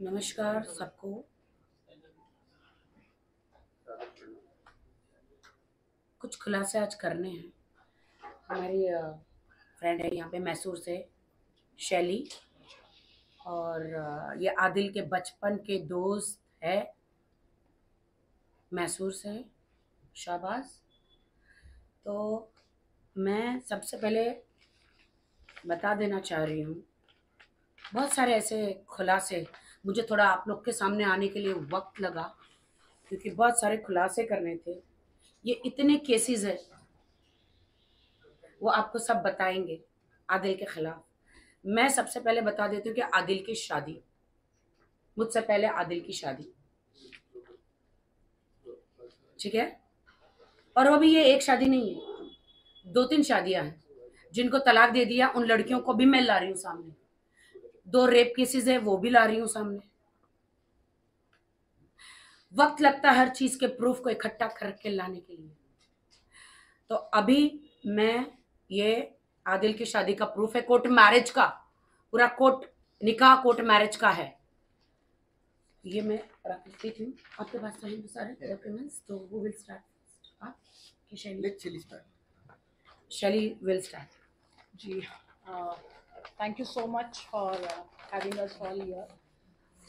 नमस्कार सबको। कुछ खुलासे आज करने हैं। हमारी फ्रेंड है यहाँ पे मैसूर से, शैली, और ये आदिल के बचपन के दोस्त है, मैसूर से, शाहबाज। तो मैं सबसे पहले बता देना चाह रही हूँ, बहुत सारे ऐसे खुलासे, मुझे थोड़ा आप लोग के सामने आने के लिए वक्त लगा क्योंकि बहुत सारे खुलासे करने थे। ये इतने केसेस है, वो आपको सब बताएंगे आदिल के खिलाफ। मैं सबसे पहले बता देती हूँ कि आदिल की शादी, मुझसे पहले आदिल की शादी, ठीक है। और अभी ये एक शादी नहीं है, 2-3 शादियां हैं। जिनको तलाक दे दिया उन लड़कियों को भी मैं ला रही हूँ सामने। 2 रेप केसेस है, वो भी ला रही हूँ सामने। वक्त लगता है हर चीज के प्रूफ को इकट्ठा करके लाने के लिए। तो अभी मैं ये आदिल की शादी का प्रूफ है, कोर्ट मैरिज का, पूरा कोर्ट निकाह कोर्ट मैरिज का है। ये मैं रख लेती हूँ, आपके पास रहेंगे सारे डॉक्यूमेंट्स। तो वो विल स्टार्ट, आप कि शैली विल स्टार्ट। जी, thank you so much for having us all here.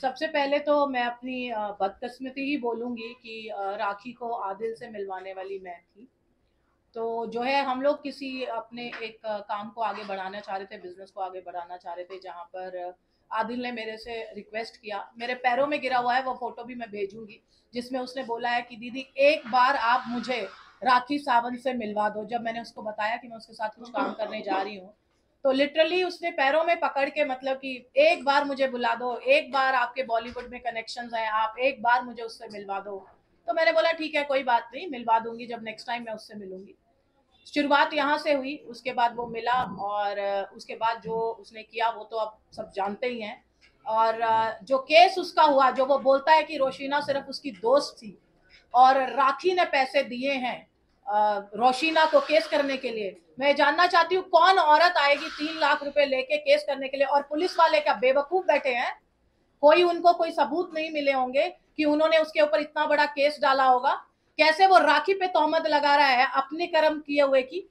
सबसे पहले तो मैं अपनी बदकिस्मती ही बोलूँगी कि राखी को आदिल से मिलवाने वाली मैं थी। तो जो है, हम लोग किसी अपने एक काम को आगे बढ़ाना चाह रहे थे, बिजनेस को आगे बढ़ाना चाह रहे थे, जहाँ पर आदिल ने मेरे से रिक्वेस्ट किया। मेरे पैरों में गिरा हुआ है, वो फोटो भी मैं भेजूंगी, जिसमें उसने बोला है कि दीदी एक बार आप मुझे राखी सावंत से मिलवा दो। जब मैंने उसको बताया कि मैं उसके साथ कुछ काम करने जा रही हूँ, तो लिटरली उसने पैरों में पकड़ के, मतलब कि एक बार मुझे बुला दो, एक बार, आपके बॉलीवुड में कनेक्शंस हैं, आप एक बार मुझे उससे मिलवा दो। तो मैंने बोला ठीक है, कोई बात नहीं, मिलवा दूंगी जब नेक्स्ट टाइम मैं उससे मिलूंगी। शुरुआत यहाँ से हुई। उसके बाद वो मिला, और उसके बाद जो उसने किया वो तो आप सब जानते ही हैं। और जो केस उसका हुआ, जो वो बोलता है कि रोशीना सिर्फ उसकी दोस्त थी और राखी ने पैसे दिए हैं रोशीना को केस करने के लिए। मैं जानना चाहती हूँ कौन औरत आएगी 3 लाख रुपए लेके केस करने के लिए? और पुलिस वाले क्या बेवकूफ बैठे हैं? कोई उनको कोई सबूत नहीं मिले होंगे कि उन्होंने उसके ऊपर इतना बड़ा केस डाला होगा। कैसे वो राखी पे तोहमत लगा रहा है अपने कर्म किए हुए की?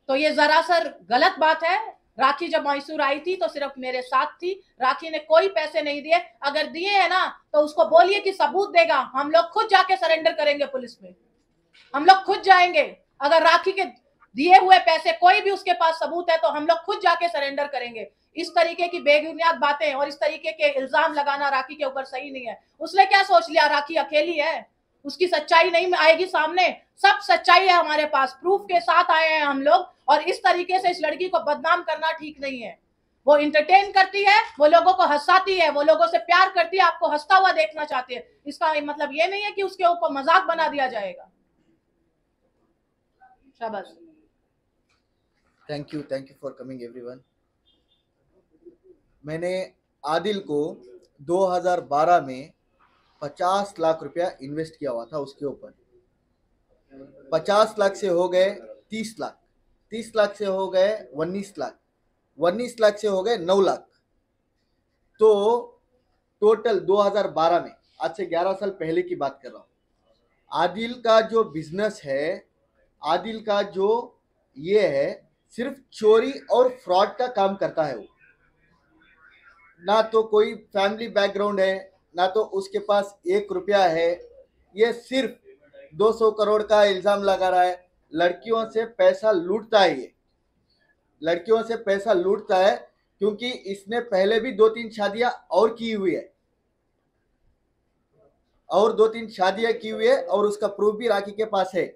तो ये जरा सर गलत बात है। राखी जब मैसूर आई थी तो सिर्फ मेरे साथ थी, राखी ने कोई पैसे नहीं दिए। अगर दिए है ना तो उसको बोलिए कि सबूत देगा, हम लोग खुद जाके सरेंडर करेंगे पुलिस में, हम लोग खुद जाएंगे। अगर राखी के दिए हुए पैसे कोई भी उसके पास सबूत है तो हम लोग खुद जाके सरेंडर करेंगे। इस तरीके की बेबुनियाद बातें और इस तरीके के इल्जाम लगाना राखी के ऊपर सही नहीं है। उसने क्या सोच लिया राखी अकेली है, उसकी सच्चाई नहीं आएगी सामने? सब सच्चाई है हमारे पास, प्रूफ के साथ आए हैं हम लोग। और इस तरीके से इस लड़की को बदनाम करना ठीक नहीं है। वो इंटरटेन करती है, वो लोगों को हंसाती है, वो लोगों से प्यार करती है, आपको हंसता हुआ देखना चाहती है। इसका मतलब ये नहीं है कि उसके ऊपर मजाक बना दिया जाएगा। शाबाश। Thank you for coming everyone. मैंने आदिल को 2012 में 50 लाख रुपया इन्वेस्ट किया हुआ था उसके ऊपर। 50 लाख से हो गए 30 लाख, 30 लाख से हो गए 19 लाख, 19 लाख से हो गए 9 लाख। तो टोटल 2012 में, आज से 11 साल पहले की बात कर रहा हूँ, आदिल का जो बिजनेस है, आदिल का जो ये है, सिर्फ चोरी और फ्रॉड का काम करता है। वो ना तो कोई फैमिली बैकग्राउंड है, ना तो उसके पास 1 रुपया है। ये सिर्फ 200 करोड़ का इल्जाम लगा रहा है। लड़कियों से पैसा लूटता है, ये लड़कियों से पैसा लूटता है, क्योंकि इसने पहले भी 2-3 शादियां और की हुई है, और 2-3 शादियां की हुई है, और उसका प्रूफ भी राखी के पास है।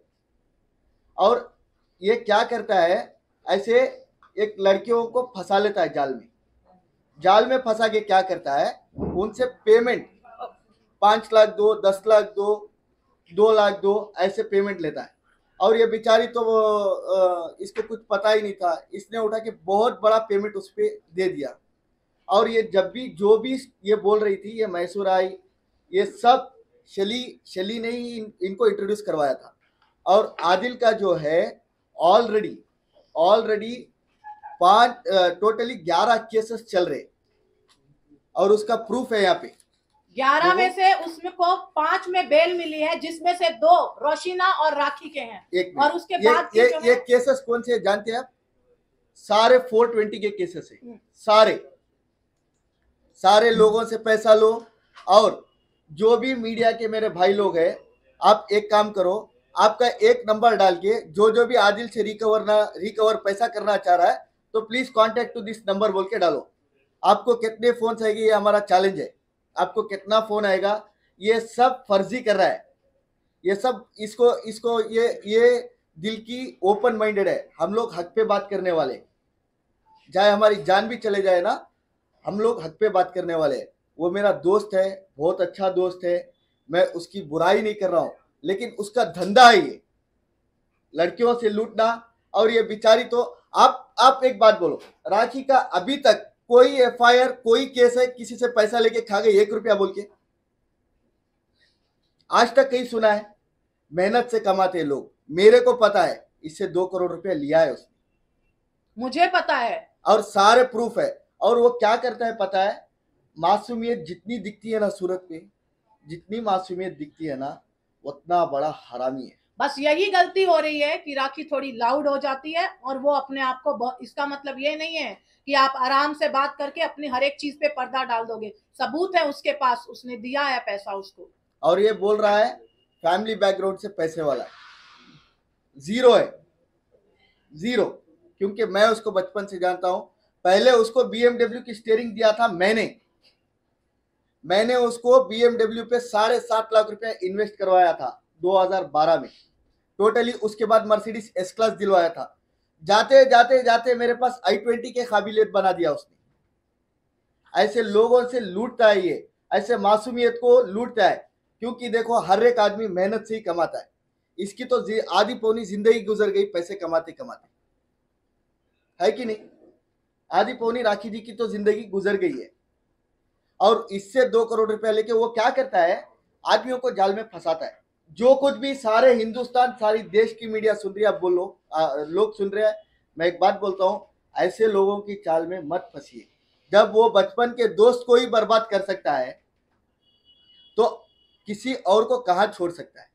और ये क्या करता है, ऐसे एक लड़कियों को फंसा लेता है जाल में। जाल में फंसा के क्या करता है, उनसे पेमेंट 5 लाख दो, 10 लाख दो, 2 लाख दो, ऐसे पेमेंट लेता है। और ये बेचारी तो इसको कुछ पता ही नहीं था, इसने उठा के बहुत बड़ा पेमेंट उस पर दे दिया। और ये जब भी जो भी ये बोल रही थी, ये मैसूर आई, ये सब शली ने ही इनको इंट्रोड्यूस करवाया था। और आदिल का जो है ऑलरेडी टोटली 11 केसेस चल रहे, और उसका प्रूफ है यहाँ पे। 11 में से उसमें को 5 में बेल मिली है, जिसमें से 2 रोशिना और राखी के हैं। एक और उसके बाद के जो ये है केसेस कौन से जानते हैं आप? सारे 420 के केसेस है। सारे लोगों से पैसा लो। और जो भी मीडिया के मेरे भाई लोग हैं, आप एक काम करो, आपका एक नंबर डाल के जो भी आदिल से रिकवर पैसा करना चाह रहा है तो please contact to this number बोल के डालो। आपको कितने फोन आएंगे ये हमारा चैलेंज है। आपको कितना फोन आएगा, ये सब फर्जी कर रहा है, ये सब इसको ये दिल की ओपन माइंडेड है। हम लोग हक पे बात करने वाले, चाहे हमारी जान भी चले जाए ना, हम लोग हक पे बात करने वाले हैं। वो मेरा दोस्त है, बहुत अच्छा दोस्त है, मैं उसकी बुराई नहीं कर रहा हूं, लेकिन उसका धंधा है ये लड़कियों से लूटना। और ये बेचारी तो आप एक बात बोलो, राखी का अभी तक कोई एफआईआर कोई केस है किसी से पैसा लेके खा गई 1 रुपया बोल के? आज तक कहीं सुना है? मेहनत से कमाते लोग, मेरे को पता है इससे 2 करोड़ रुपया लिया है उसने, मुझे पता है और सारे प्रूफ है। और वो क्या करता है पता है? मासूमियत जितनी दिखती है ना सूरत पे, जितनी मासूमियत दिखती है ना, उतना बड़ा हरामी है। बस यही गलती हो रही है कि राखी थोड़ी लाउड हो जाती है और वो अपने आप को इसका मतलब ये नहीं है कि आप आराम से बात करके अपनी हर एक चीज पे पर्दा डाल दोगे। सबूत है उसके पास, उसने दिया है पैसा उसको। और ये बोल रहा है फैमिली बैकग्राउंड से पैसे वाला है। जीरो है, जीरो। क्योंकि मैं उसको बचपन से जानता हूं। पहले उसको BMW की स्टीयरिंग दिया था मैंने उसको BMW पे 7.5 लाख रुपया इन्वेस्ट करवाया था 2012 में टोटली। उसके बाद मर्सिडीज एस क्लास दिलवाया था। जाते जाते जाते मेरे पास i20 के काबिलियत बना दिया उसने। ऐसे लोगों से लूटता है ये, ऐसे मासूमियत को लूटता है। क्योंकि देखो हर एक आदमी मेहनत से ही कमाता है। इसकी तो आधी पौनी जिंदगी गुजर गई पैसे कमाते कमाते, है कि नहीं? आधी पौनी राखी जी की तो जिंदगी गुजर गई है। और इससे 2 करोड़ रुपया लेके वो क्या करता है? आदमियों को जाल में फंसाता है। जो कुछ भी सारे हिंदुस्तान सारी देश की मीडिया सुन रही है, आप बोलो, लोग सुन रहे हैं। मैं एक बात बोलता हूं, ऐसे लोगों की चाल में मत फंसिए। जब वो बचपन के दोस्त को ही बर्बाद कर सकता है तो किसी और को कहां छोड़ सकता है?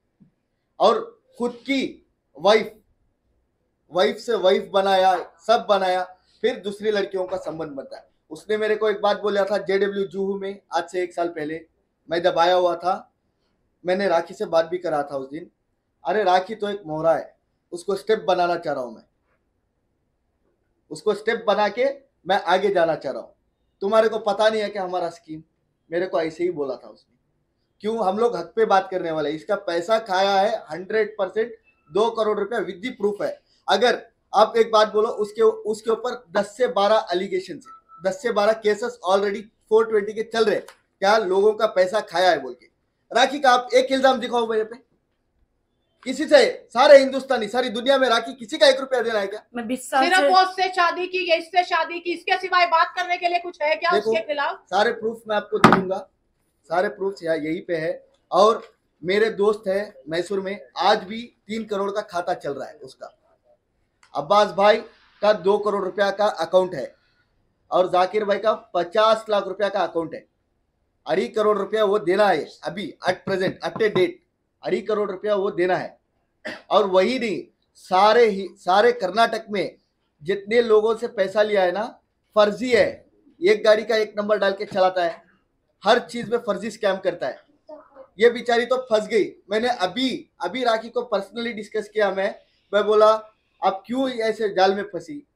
और खुद की वाइफ से वाइफ बनाया, सब बनाया, फिर दूसरी लड़कियों का संबंध बनता है। उसने मेरे को एक बात बोला था JW जुहू में, आज से 1 साल पहले मैं जब आया हुआ था, मैंने राखी से बात भी करा था उस दिन। अरे राखी तो एक मोहरा है, उसको स्टेप बनाना चाह रहा हूं मैं, उसको स्टेप बना के मैं आगे जाना चाह रहा हूं। तुम्हारे को पता नहीं है कि हमारा स्कीम? मेरे को ऐसे ही बोला था उसने। क्यों? हम लोग हक पे बात करने वाले। इसका पैसा खाया है 100%, 2 करोड़ रुपया विद दी प्रूफ है। अगर आप एक बात बोलो, उसके ऊपर 10 से 12 एलिगेशन है, 10 से 12 केसेस ऑलरेडी 420 के चल रहे। क्या लोगों का पैसा खाया है बोल के? राखी का आप एक इल्जाम दिखाओ मेरे पे, किसी से? सारे हिंदुस्तानी सारी दुनिया में राखी किसी का 1 रुपया देना है क्या? मैं 20 साल सिर्फ से वो उससे शादी की या इससे शादी की, इसके सिवाय बात करने के लिए कुछ है क्या देखो, उसके खिलाफ? सारे प्रूफ मैं आपको दूंगा, सारे प्रूफ यही पे है। और मेरे दोस्त है मैसूर में, आज भी 3 करोड़ का खाता चल रहा है उसका। अब्बास भाई का 2 करोड़ रुपया का अकाउंट है और जाकिर भाई का 50 लाख रुपया का अकाउंट है। 2.5 करोड़ रुपया वो देना है अभी at present, at a date 2.5 crore रुपया वो देना है। और वही नहीं, सारे कर्नाटक में जितने लोगों से पैसा लिया है ना, फर्जी है। एक गाड़ी का 1 नंबर डाल के चलाता है, हर चीज में फर्जी स्कैम करता है। ये बेचारी तो फंस गई। मैंने अभी राखी को पर्सनली डिस्कस किया। मैं बोला आप क्यों ऐसे जाल में फंसी?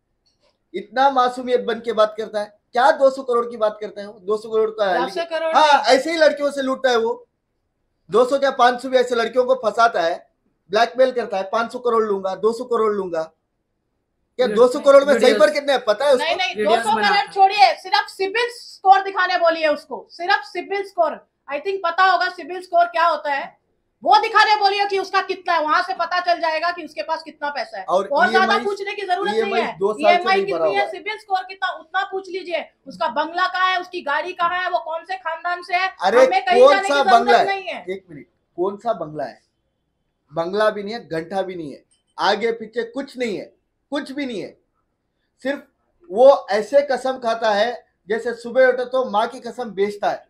इतना मासूमियत बन के बात करता है क्या? 200 करोड़ की बात करता है वो, 200 करोड़ का। 200 करोड़? हाँ, ऐसे ही लड़कियों से लूटता है वो। 200 क्या 500 भी ऐसे लड़कियों को फंसाता है, ब्लैकमेल करता है। 500 करोड़ लूंगा, 200 करोड़ लूंगा। क्या 200 करोड़ में सही पर कितने पता है उसको? नहीं, 200 करोड़ छोड़िए, सिर्फ सिबिल स्कोर दिखाने बोलिए उसको, सिर्फ सिबिल स्कोर। आई थिंक पता होगा सिबिल स्कोर क्या होता है, वो दिखाने बोलिए कि उसका कितना है। वहां से पता चल जाएगा कि उसके पास कितना पैसा है। और ज्यादा पूछने की जरूरत नहीं है। EMI कितनी है, सिबिल स्कोर कितना, उतना पूछ लीजिए। उसका बंगला कहाँ है, उसकी गाड़ी कहाँ है, वो कौन से खानदान से है, हमें कहीं जाने की जरूरत नहीं है। 1 मिनट, कौन सा बंगला है? बंगला भी नहीं है, घंटा भी नहीं है, आगे पीछे कुछ नहीं है, कुछ भी नहीं है। सिर्फ वो ऐसे कसम खाता है जैसे सुबह उठे तो माँ की कसम बेचता है,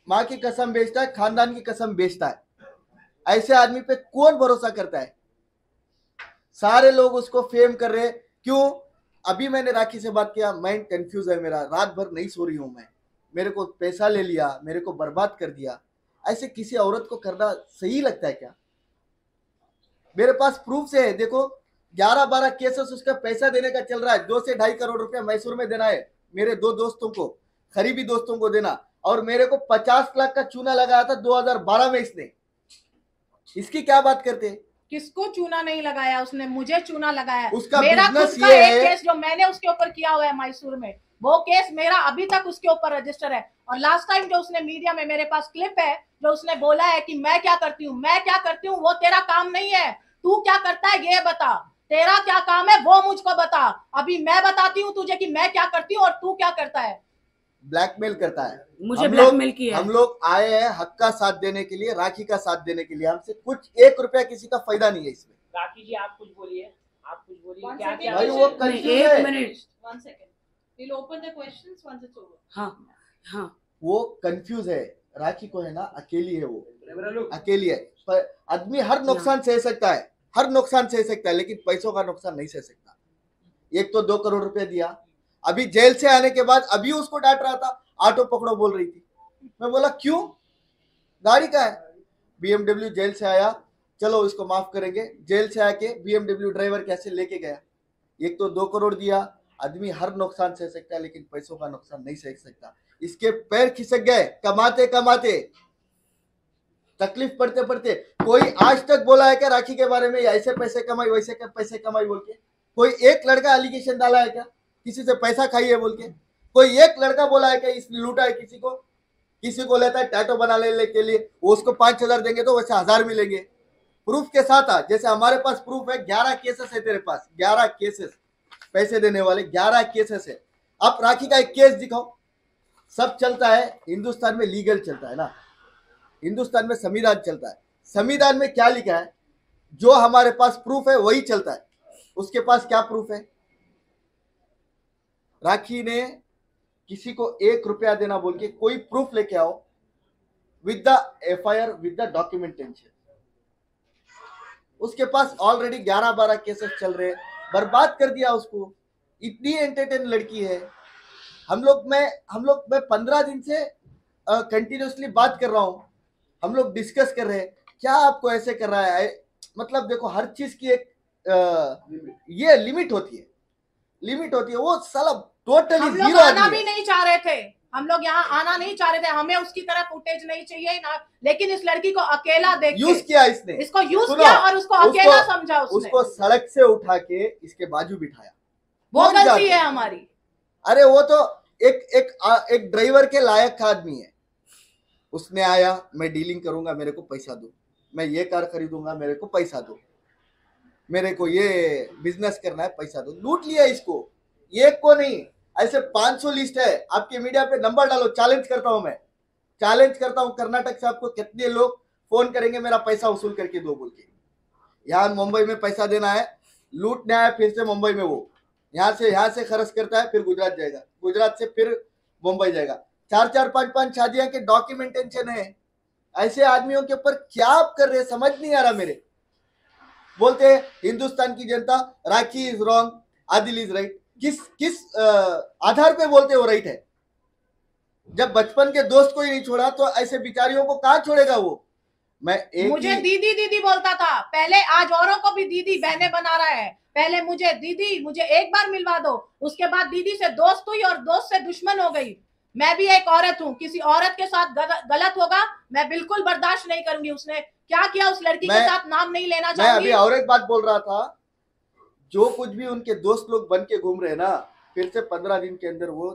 माँ की कसम बेचता है, खानदान की कसम बेचता है। ऐसे आदमी पे कौन भरोसा करता है? सारे लोग उसको फेम कर रहे हैं। क्यों? अभी मैंने राखी से बात किया, माइंड कंफ्यूज है मेरा, रात भर नहीं सो रही हूं मैं, मेरे को पैसा ले लिया, मेरे को बर्बाद कर दिया। ऐसे किसी औरत को करना सही लगता है क्या? मेरे पास प्रूफ से है, देखो 11-12 केसेस उसका पैसा देने का चल रहा है। 2 से 2.5 करोड़ रुपया मैसूर में देना है मेरे 2 दोस्तों को, करीबी दोस्तों को देना, और मेरे को 50 लाख का चूना लगाया था 2012 में इसने। इसकी क्या बात करते? किसको चूना नहीं लगाया उसने? मुझे चूना लगाया। उसका मेरा बिजनेस खुद का ये एक है। केस जो मैंने उसके ऊपर किया हुआ है मैसूर में, वो केस मेरा अभी तक उसके ऊपर रजिस्टर है। और लास्ट टाइम जो उसने मीडिया में, मेरे पास क्लिप है जो उसने बोला है कि मैं क्या करती हूँ, मैं क्या करती हूँ, वो तेरा काम नहीं है। तू क्या करता है ये बता, तेरा क्या काम है वो मुझको बता। अभी मैं बताती हूँ तुझे कि मैं क्या करती हूँ और तू क्या करता है। ब्लैकमेल करता है। मुझे ब्लैकमेल किया है। हम लोग आए हैं हक का साथ देने के लिए, राखी का साथ देने के लिए। हमसे कुछ 1 रुपया किसी का फायदा नहीं है इसमें। राखी जी आप कुछ बोलिए, आप कुछ बोलिए। One क्या second. क्या भाई वो नहीं, कंफ्यूज 1 है। Minute. One second. We'll open the questions once it's over. हाँ हाँ, वो कंफ्यूज है। राखी को है ना, अकेली है, वो अकेली है। पर आदमी हर नुकसान सह सकता है, हर नुकसान सह सकता है, लेकिन पैसों का नुकसान नहीं सह सकता। एक तो 2 करोड़ रुपए दिया, अभी जेल से आने के बाद अभी उसको डांट रहा था, ऑटो पकड़ो बोल रही थी। मैं बोला क्यों, गाड़ी का है। BMW जेल से आया, चलो इसको माफ करेंगे। जेल से आके BMW ड्राइवर कैसे लेके गया। एक तो 2 करोड़ दिया। आदमी हर नुकसान सह सकता है, लेकिन पैसों का नुकसान नहीं सह सकता। इसके पैर खिसक गए कमाते कमाते, तकलीफ पड़ते पड़ते। कोई आज तक बोला है क्या राखी के बारे में, ऐसे पैसे कमाई वैसे पैसे कमाई बोल के? कोई एक लड़का एलिगेशन डाला है क्या किसी से पैसा खाई है बोल के? कोई एक लड़का बोला है क्या इसने लूटा है किसी को? किसी को लेता है टैटो बनाने के लिए, वो उसको 5,000 देंगे तो वैसे 1,000 मिलेंगे। प्रूफ के साथ आ, जैसे हमारे पास प्रूफ है। 11 केसेस है तेरे पास, 11 केसेस, पैसे देने वाले 11 केसेस है। अब राखी का एक केस दिखाओ। सब चलता है हिंदुस्तान में, लीगल चलता है ना, हिंदुस्तान में संविधान चलता है। संविधान में क्या लिखा है, जो हमारे पास प्रूफ है वही चलता है। उसके पास क्या प्रूफ है? राखी ने किसी को 1 रुपया देना बोल के कोई प्रूफ लेके आओ, with the FIR, with the documentation. उसके पास ऑलरेडी 11-12 केसेस चल रहे, बर्बाद कर दिया उसको। इतनी एंटरटेन लड़की है। हम लोग मैं 15 दिन से कंटिन्यूसली बात कर रहा हूं, हम लोग डिस्कस कर रहे हैं। क्या आपको ऐसे कर रहा है? मतलब देखो, हर चीज की एक ये लिमिट होती है, लिमिट होती है। वो साला टोटली हम लोग जीरो आना आदमी भी है। नहीं चाह रहे थे, हम लोग यहाँ आना नहीं चाह रहे थे, हमें उसकी तरह फुटेज नहीं चाहिए ना। लेकिन इस लड़की को अकेला देख के यूज किया इसने, इसको यूज सुनो, किया और उसको अकेला समझा उसने। उसको सड़क से उठा के इसके बाजू बिठाया। वो कौन गलती जाते? है हमारी। अरे वो तो एक ड्राइवर के लायक का आदमी है। उसने आया, मैं डीलिंग करूंगा, मेरे को पैसा दो, मैं ये कार खरीदूंगा, मेरे को पैसा दो, मेरे को ये बिजनेस करना है, पैसा दो। लूट लिया इसको, एक को नहीं, ऐसे 500 लिस्ट है। आपके मीडिया पे नंबर डालो, चैलेंज करता हूं मैं, चैलेंज करता हूं। कर्नाटक से आपको कितने लोग फोन करेंगे मेरा पैसा वसूल करके दो बोल के? यहाँ मुंबई में पैसा देना है, लूटने आया, फिर से मुंबई में वो यहाँ से खर्च करता है, फिर गुजरात जाएगा, गुजरात से फिर मुंबई जाएगा। 4-4, 5-5 शादियां के डॉक्यूमेंटेशन है। ऐसे आदमियों के ऊपर क्या आप कर रहे हैं, समझ नहीं आ रहा मेरे। बोलते हैं हिंदुस्तान की जनता, Rakhi is wrong, Adil is right. किस आधार पे बोलते हो राइट है? जब बचपन के दोस्त को ही नहीं छोड़ा तो ऐसे बिचारियों को कहाँ छोड़ेगा वो? मुझे दीदी दीदी बोलता था पहले, आज औरों को भी दीदी बहने बना रहा है। पहले मुझे दीदी, मुझे एक बार मिलवा दो, उसके बाद दीदी से दोस्त हुई और दोस्त से दुश्मन हो गई। मैं भी एक औरत हूँ, किसी औरत के साथ गलत होगा मैं बिल्कुल बर्दाश्त नहीं करूंगी। उसने क्या किया उस लड़की के साथ नाम नहीं लेना मैं चाहूंगी। अभी और एक बात बोल रहा था, जो कुछ भी उनके दोस्त लोग बन के घूम रहे हैं ना, फिर से 15 दिन के अंदर वो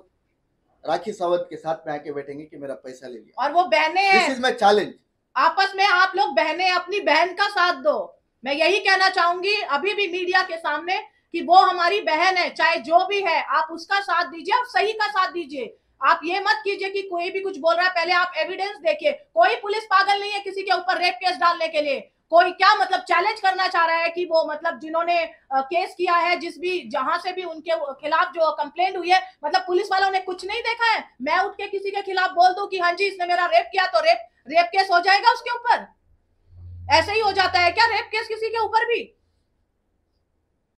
राखी सावंत के साथ में आके बैठेंगे कि मेरा पैसा ले लिया। और वो बहने हैं, दिस इज माय चैलेंज। आपस में आप लोग बहने अपनी बहन का साथ दो। मैं यही कहना चाहूंगी अभी भी मीडिया के सामने कि वो हमारी बहन है, चाहे जो भी है, आप उसका साथ दीजिए, आप सही का साथ दीजिए। आप ये मत कीजिए कि कोई भी कुछ बोल रहा है, पहले आप एविडेंस देखिए। कोई पुलिस पागल नहीं है किसी के ऊपर रेप केस डालने के लिए, कोई क्या मतलब चैलेंज करना चाह रहा है कि वो मतलब जिन्होंने केस किया है, जिस भी जहां से भी उनके खिलाफ जो कंप्लेंट हुई है, मतलब पुलिस वालों ने कुछ नहीं देखा है? मैं उठ के किसी के खिलाफ बोल दूं कि हाँ जी इसने मेरा रेप किया, तो रेप केस हो जाएगा उसके ऊपर? ऐसे ही हो जाता है क्या रेप केस किसी के ऊपर भी?